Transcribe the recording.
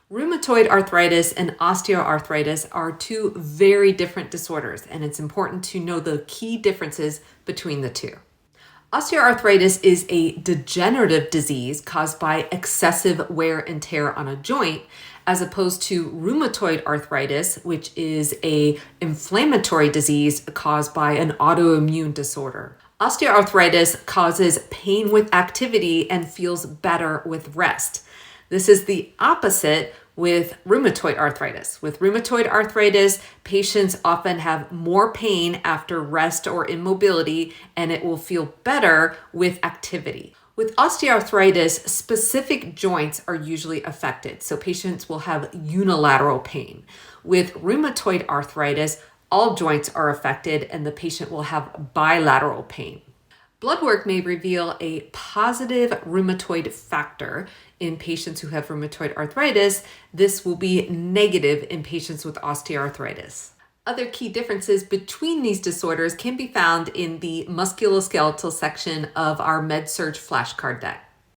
Rheumatoid arthritis and osteoarthritis are two very different disorders, and it's important to know the key differences between the two. Osteoarthritis is a degenerative disease caused by excessive wear and tear on a joint, as opposed to rheumatoid arthritis, which is an inflammatory disease caused by an autoimmune disorder. Osteoarthritis causes pain with activity and feels better with rest. This is the opposite with rheumatoid arthritis. With rheumatoid arthritis, patients often have more pain after rest or immobility, and it will feel better with activity. With osteoarthritis, specific joints are usually affected, so patients will have unilateral pain. With rheumatoid arthritis, all joints are affected, and the patient will have bilateral pain. Blood work may reveal a positive rheumatoid factor in patients who have rheumatoid arthritis. This will be negative in patients with osteoarthritis. Other key differences between these disorders can be found in the musculoskeletal section of our MedSurg flashcard deck.